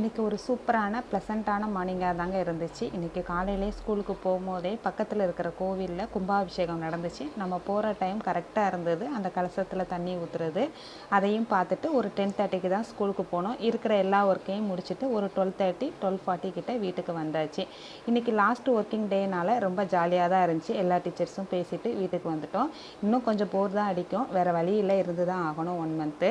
இன்றைக்கி ஒரு சூப்பரான ப்ளசண்ட்டான மார்னிங்காக தாங்க இருந்துச்சு. இன்றைக்கி காலையிலே ஸ்கூலுக்கு போகும்போதே பக்கத்தில் இருக்கிற கோவிலில் கும்பாபிஷேகம் நடந்துச்சு. நம்ம போகிற டைம் கரெக்டாக இருந்தது. அந்த கலசத்தில் தண்ணி ஊற்றுறது அதையும் பார்த்துட்டு ஒரு 10:30க்கு தான் ஸ்கூலுக்கு போனோம். இருக்கிற எல்லா ஒர்க்கையும் முடிச்சுட்டு ஒரு 12:30 12:40 கிட்ட வீட்டுக்கு வந்தாச்சு. இன்றைக்கி லாஸ்ட் ஒர்க்கிங் டேனால் ரொம்ப ஜாலியாக தான் இருந்துச்சு. எல்லா டீச்சர்ஸும் பேசிவிட்டு வீட்டுக்கு வந்துட்டோம். இன்னும் கொஞ்சம் போர் தான் அடிக்கும், வேறு வழியில் இருந்து தான் ஆகணும் 1 மந்த்து.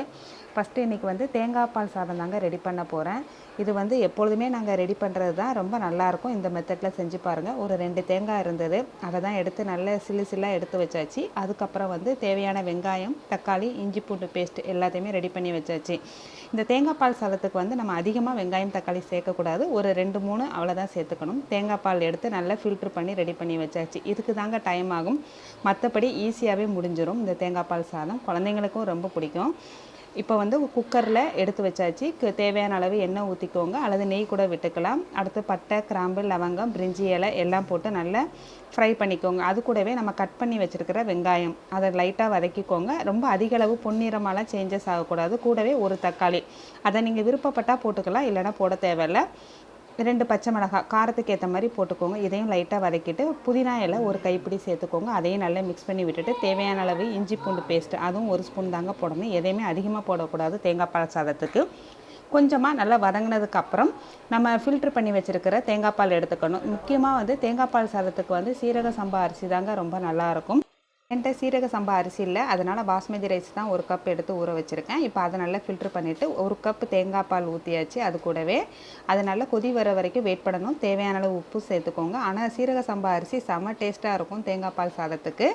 ஃபஸ்ட்டு இன்றைக்கி தேங்காய் பால் சாதம் தாங்க ரெடி பண்ண போகிறேன். இது எப்பொழுதுமே நாங்கள் ரெடி பண்ணுறது தான், ரொம்ப நல்லாயிருக்கும். இந்த மெத்தடில் செஞ்சு பாருங்கள். ஒரு 2 தேங்காய் இருந்தது, அதை தான் எடுத்து நல்ல சில்லாக எடுத்து வச்சாச்சு. அதுக்கப்புறம் தேவையான வெங்காயம், தக்காளி, இஞ்சி பூண்டு பேஸ்ட் எல்லாத்தையுமே ரெடி பண்ணி வச்சாச்சு. இந்த தேங்காய் பால் சாதத்துக்கு நம்ம அதிகமாக வெங்காயம் தக்காளி சேர்க்கக்கூடாது. ஒரு 2-3 அவ்வளோதான் சேர்த்துக்கணும். தேங்காய் பால் எடுத்து நல்லா ஃபில்ட்ரு பண்ணி ரெடி பண்ணி வச்சாச்சு. இதுக்கு தாங்க டைம் ஆகும், மற்றபடி ஈஸியாகவே முடிஞ்சிடும். இந்த தேங்காய் பால் சாதம் குழந்தைங்களுக்கும் ரொம்ப பிடிக்கும். இப்போ குக்கரில் எடுத்து வச்சாச்சு. தேவையான அளவு எண்ணெய் ஊற்றிக்கோங்க, அல்லது நெய் கூட விட்டுக்கலாம். அடுத்து பட்டை, கிராம்பு, லவங்கம், பிரிஞ்சி இலை எல்லாம் போட்டு நல்லா ஃப்ரை பண்ணிக்கோங்க. அது கூடவே நம்ம கட் பண்ணி வச்சுருக்கிற வெங்காயம் அதை லைட்டாக வதக்கிக்கோங்க. ரொம்ப அதிக அளவு பொன்னிறமாலாம் சேஞ்சஸ் ஆகக்கூடாது. கூடவே ஒரு தக்காளி, அதை நீங்கள் விருப்பப்பட்டால் போட்டுக்கலாம், இல்லைனா போட தேவையில்லை. 2 பச்சை மிளகாய் காரத்துக்கு ஏற்ற மாதிரி போட்டுக்கோங்க. இதையும் லைட்டாக வதக்கிட்டு புதினா இலை ஒரு கைப்பிடி சேர்த்துக்கோங்க. அதையும் நல்லா மிக்ஸ் பண்ணி விட்டுட்டு தேவையான அளவு இஞ்சி பூண்டு பேஸ்ட்டு அதுவும் 1 ஸ்பூன் தாங்க போடணும். எதையுமே அதிகமாக போடக்கூடாது. தேங்காய் பால் சாதத்துக்கு கொஞ்சமாக நல்லா வதங்கினதுக்கப்புறம் நம்ம ஃபில்ட்ரு பண்ணி வச்சுருக்கிற தேங்காய் பால் எடுத்துக்கணும். முக்கியமாக தேங்காய் பால் சாதத்துக்கு சீரக சம்பா அரிசி தாங்க ரொம்ப நல்லாயிருக்கும். என்கிட்ட சீரக சம்பா அரிசி இல்லை, அதனால் பாஸ்மதி ரைஸ் தான் 1 கப் எடுத்து ஊற வச்சுருக்கேன். இப்போ அதை நல்லா ஃபில்ட்ரு பண்ணிவிட்டு 1 கப் தேங்காய் பால் ஊற்றியாச்சு. அது கூடவே அது நல்லா கொதி வர வரைக்கும் வெயிட் பண்ணணும். தேவையான அளவு உப்பு சேர்த்துக்கோங்க. ஆனால் சீரக சம்பா அரிசி செம்ம டேஸ்ட்டாக இருக்கும் தேங்காய் பால் சாதத்துக்கு.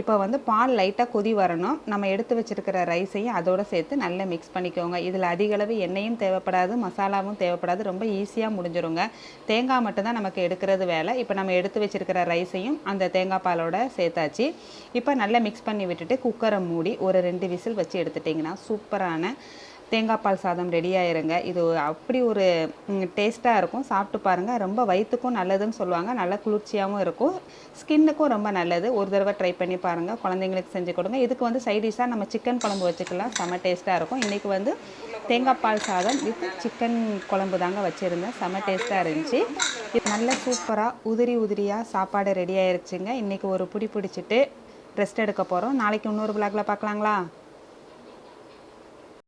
இப்போ பால் லைட்டாக கொதி வரணும். நம்ம எடுத்து வச்சுருக்கிற ரைஸையும் அதோடு சேர்த்து நல்லா மிக்ஸ் பண்ணிக்கோங்க. இதில் அதிக அளவு எண்ணெயும் தேவைப்படாது, மசாலாவும் தேவைப்படாது, ரொம்ப ஈஸியாக முடிஞ்சிருங்க. தேங்காய் மட்டும்தான் நமக்கு எடுக்கிறது வேலை. இப்போ நம்ம எடுத்து வச்சுருக்கிற ரைஸையும் அந்த தேங்காய் பாலோட சேர்த்தாச்சு. இப்போ நல்லா மிக்ஸ் பண்ணி விட்டுட்டு குக்கரை மூடி ஒரு 2 விசில் வச்சு எடுத்துட்டிங்கன்னா சூப்பரான தேங்காய் பால் சாதம் ரெடி ஆயிருங்க. இது அப்படி ஒரு டேஸ்ட்டாக இருக்கும். சாப்பிட்டு பாருங்கள். ரொம்ப வயிற்றுக்கும் நல்லதுன்னு சொல்லுவாங்க, நல்லா குளிர்ச்சியாகவும் இருக்கும், ஸ்கின்னுக்கும் ரொம்ப நல்லது. ஒரு தடவை ட்ரை பண்ணி பாருங்கள். குழந்தைங்களுக்கு செஞ்சு கொடுங்க. இதுக்கு சைடிஷாக நம்ம சிக்கன் குழம்பு வச்சுக்கலாம், செம்ம டேஸ்ட்டாக இருக்கும். இன்றைக்கி தேங்காய் பால் சாதம் வித் சிக்கன் குழம்பு தாங்க வச்சுருந்தேன். செம்ம டேஸ்ட்டாக இருந்துச்சு. இது நல்ல சூப்பராக உதிரியாக சாப்பாடு ரெடி ஆயிருச்சுங்க. இன்றைக்கி ஒரு பிடிச்சிட்டு ரெஸ்ட் எடுக்க போகிறோம். நாளைக்கு இன்னொரு விளாகில் பார்க்கலாங்களா?